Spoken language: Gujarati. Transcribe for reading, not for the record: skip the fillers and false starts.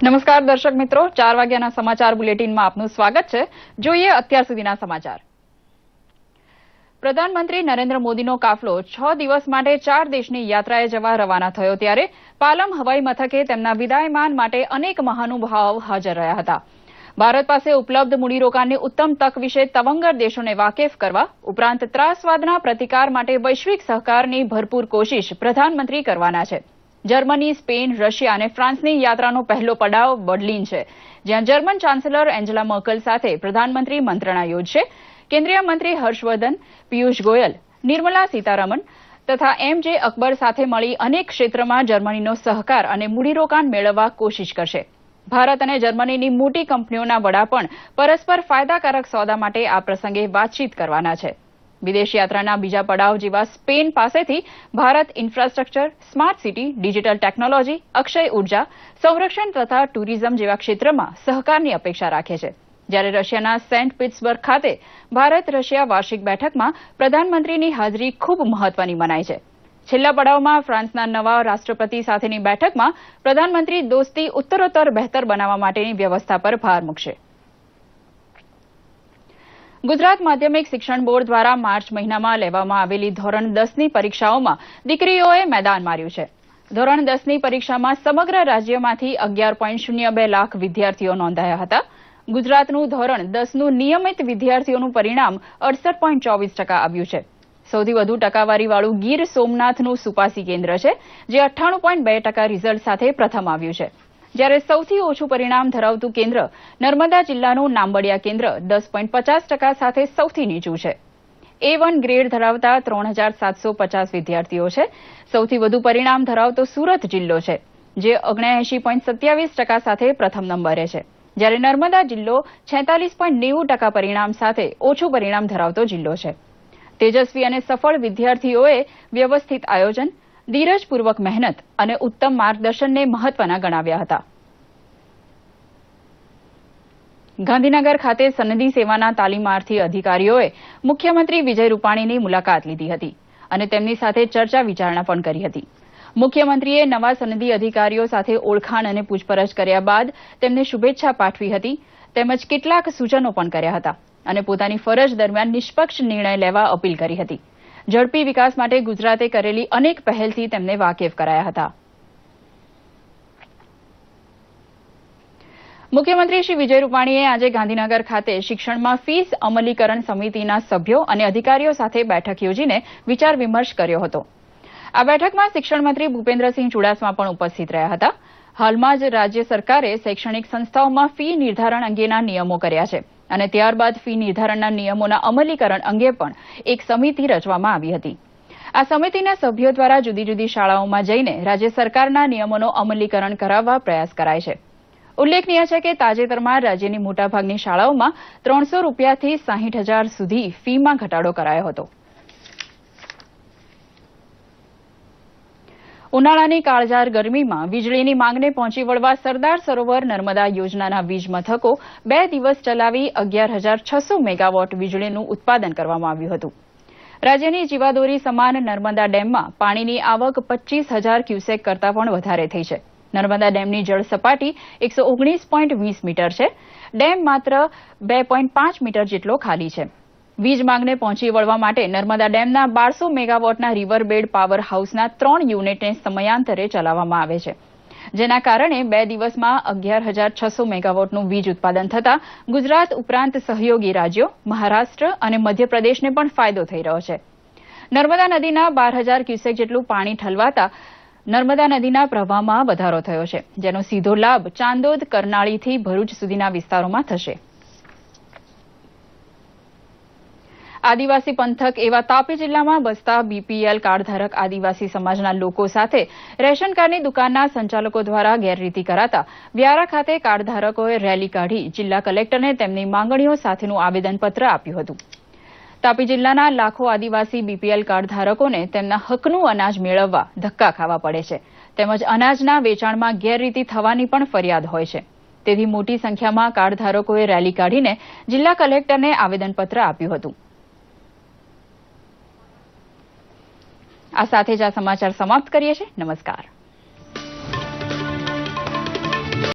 નમસ્કાર દર્શક મિત્રો, 4 વાગ્યાના સમાચાર બુલેટિનમાં આપનું સ્વાગત છે. જોઈએ અત્યાર સુધીના સમાચાર. પ્રધાનમંત્રી નરેન્દ્ર મોદીનો કાફલો 6 દિવસ માટે 4 દેશની યાત્રાએ જવા રવાના થયો ત્યારે પાલમ હવાઈ મથકે તેમના વિદાયમાન માટે અનેક મહાનુભાવો હાજર રહ્યા હતા. ભારત પાસે ઉપલબ્ધ મૂડીરોકાણની ઉત્તમ તક વિશે તવંગર દેશોને વાકેફ કરવા ઉપરાંત ત્રાસવાદના પ્રતિકાર માટે વૈશ્વિક સહકારની ભરપૂર કોશિશ પ્રધાનમંત્રી કરવાના છે. જર્મની, સ્પેન, રશિયા અને ફ્રાન્સની યાત્રાનો પહેલો પડાવ બર્લિન છે, જ્યાં જર્મન ચાન્સેલર એન્જેલા મર્કલ સાથે પ્રધાનમંત્રી મંત્રણા યોજશે. કેન્દ્રીય મંત્રી હર્ષવર્ધન, પિયુષ ગોયલ, નિર્મલા સીતારમણ તથા એમ.જે. અકબર સાથે મળી અનેક ક્ષેત્રમાં જર્મનીનો સહકાર અને મૂડીરોકાણ મેળવવા કોશિશ કરશે. ભારત અને જર્મનીની મોટી કંપનીઓના વડા પણ પરસ્પર ફાયદાકારક સોદા માટે આ પ્રસંગે વાતચીત કરવાના છે. વિદેશ યાત્રાના બીજા પડાવ જેવા સ્પેન પાસેથી Bharat infrastructure, smart city, digital technology, Akshay ઉર્જા, સંરક્ષણ તથા ટુરિઝમ જેવા ક્ષેત્રમાં સહકારની અપેક્ષા રાખે છે. જ્યારે રશિયાના સેન્ટ પીટર્સબર્ગ ખાતે ભારત રશિયા વાર્ષિક બેઠકમાં પ્રધાનમંત્રીની હાજરી ખૂબ મહત્વની મનાય છે. છેલ્લા પડાવમાં ફ્રાન્સના નવા રાષ્ટ્રપતિ સાથેની બેઠકમાં પ્રધાનમંત્રી દોસ્તી ઉત્તરોત્તર બહેતર બનાવવા માટેની વ્યવસ્થા પર ભાર મૂકશે. ગુજરાત માધ્યમિક શિક્ષણ બોર્ડ દ્વારા માર્ચ મહિનામાં લેવામાં આવેલી ધોરણ 10ની પરીક્ષાઓમાં દીકરીઓએ મેદાન માર્યું છે. ધોરણ 10ની પરીક્ષામાં સમગ્ર રાજ્યમાંથી 11.02 લાખ વિદ્યાર્થીઓ નોંધાયા હતા. ગુજરાતનું ધોરણ 10નું નિયમિત વિદ્યાર્થીઓનું પરિણામ 68.24% આવ્યું છે. સૌથી વધુ ટકાવારીવાળું ગીર સોમનાથનું સુપાસી કેન્દ્ર છે, જે 98.2% રિઝલ્ટ સાથે પ્રથમ આવ્યું છે. જ્યારે સૌથી ઓછું પરિણામ ધરાવતું કેન્દ્ર નર્મદા જિલ્લાનું નાંબડિયા કેન્દ્ર 10.50% સાથે સૌથી નીચું છે. A1 ગ્રેડ ધરાવતા 3750 વિદ્યાર્થીઓ છે. સૌથી વધુ પરિણામ ધરાવતો સુરત જિલ્લો છે, જે 79.27% સાથે પ્રથમ નંબરે છે. જ્યારે નર્મદા જિલ્લો 46.90% પરિણામ સાથે ઓછું પરિણામ ધરાવતો જિલ્લો છે. તેજસ્વી અને સફળ વિદ્યાર્થીઓએ વ્યવસ્થિત આયોજન, ધીરજપૂર્વક મહેનત અને ઉત્તમ માર્ગદર્શનને મહત્વના ગણાવ્યા હતા. ગાંધીનગર ખાતે સનદી સેવાના તાલીમાર્થી અધિકારીઓએ મુખ્યમંત્રી વિજય રૂપાણીની મુલાકાત લીધી હતી અને તેમની સાથે ચર્ચા વિચારણા પણ કરી હતી. મુખ્યમંત્રીએ નવા સનદી અધિકારીઓ સાથે ઓળખાણ અને પૂછપરછ કર્યા બાદ તેમને શુભેચ્છા પાઠવી હતી, તેમજ કેટલાક સૂચનો પણ કર્યા હતા અને પોતાની ફરજ દરમિયાન નિષ્પક્ષ નિર્ણય લેવા અપીલ કરી હતી. ઝડપી વિકાસ માટે ગુજરાતે કરેલી અનેક પહેલથી તેમને વાકેફ કરાયા હતા. મુખ્યમંત્રી શ્રી વિજય રૂપાણીએ આજે ગાંધીનગર ખાતે શિક્ષણમાં ફીસ અમલીકરણ સમિતિના સભ્યો અને અધિકારીઓ સાથે બેઠક યોજીને વિચાર વિમર્શ કર્યો હતો. આ બેઠકમાં શિક્ષણ મંત્રી ભૂપેન્દ્રસિંહ ચુડાસમા પણ ઉપસ્થિત રહ્યા હતા. હાલમાં જ રાજ્ય સરકારે શૈક્ષણિક સંસ્થાઓમાં ફી નિર્ધારણ અંગેના નિયમો કર્યા છે અને ત્યારબાદ ફી નિર્ધારણના નિયમોના અમલીકરણ અંગે પણ એક સમિતિ રચવામાં આવી હતી. આ સમિતિના સભ્યો દ્વારા જુદી જુદી શાળાઓમાં જઈને રાજ્ય સરકારના નિયમોનો અમલીકરણ કરાવવા પ્રયાસ કરાય છે. ઉલ્લેખનીય છે કે તાજેતરમાં રાજ્યની મોટાભાગની શાળાઓમાં 300 રૂપિયાથી 60,000 સુધી ફીમાં ઘટાડો કરાયો હતો. ઉનાળાની કાળઝાળ ગરમીમાં વીજળીની માંગને પહોંચી વળવા સરદાર સરોવર નર્મદા યોજનાના વીજ મથકો 2 દિવસ ચલાવી 11,600 મેગાવોટ વીજળીનું ઉત્પાદન કરવામાં આવ્યું હતું. રાજ્યની જીવાદોરી સમાન નર્મદા ડેમમાં પાણીની આવક 25,000 ક્યુસેક કરતાં પણ વધારે થઈ છે. નર્મદા ડેમની જળ સપાટી 119.20 મીટર છે. ડેમ માત્ર 2.5 મીટર જેટલો ખાલી છે. વીજ માંગને પહોંચી વળવા માટે નર્મદા ડેમના 1200 મેગાવોટના રિવરબેડ પાવર હાઉસના 3 યુનિટને સમયાંતરે ચલાવવામાં આવે છે, જેના કારણે 2 દિવસમાં 11,600 મેગાવોટનું વીજ ઉત્પાદન થતાં ગુજરાત ઉપરાંત સહયોગી રાજ્યો મહારાષ્ટ્ર અને મધ્યપ્રદેશને પણ ફાયદો થઈ રહ્યો છે. નર્મદા નદીના 12,000 ક્યુસેક જેટલું પાણી ઠલવાતા નર્મદા નદીના પ્રવાહમાં વધારો થયો છે, જેનો સીધો લાભ ચાંદોદ, કરનાળીથી ભરૂચ સુધીના વિસ્તારોમાં થશે. આદિવાસી પંથક એવા તાપી જિલ્લામાં બસતા બીપીએલ કાર્ડધારક આદિવાસી સમાજના લોકો સાથે રેશન કાર્ડની દુકાનના સંચાલકો દ્વારા ગેરરીતિ કરાતા વ્યારા ખાતે કાર્ડધારકોએ રેલી કાઢી જિલ્લા કલેક્ટરને તેમની માંગણીઓ સાથેનું આવેદનપત્ર આપ્યું હતું. તાપી જિલ્લાના લાખો આદિવાસી બીપીએલ કાર્ડધારકોને તેમના હકનું અનાજ મેળવવા ધક્કા ખાવા પડે છે, તેમજ અનાજના વેચાણમાં ગેરરીતિ થવાની પણ ફરિયાદ હોય છે. તેથી મોટી સંખ્યામાં કાર્ડધારકોએ રેલી કાઢીને જિલ્લા કલેક્ટરને આવેદનપત્ર આપ્યું હતું. આ સાથે જ આ સમાચાર સમાપ્ત કરીએ છીએ. નમસ્કાર.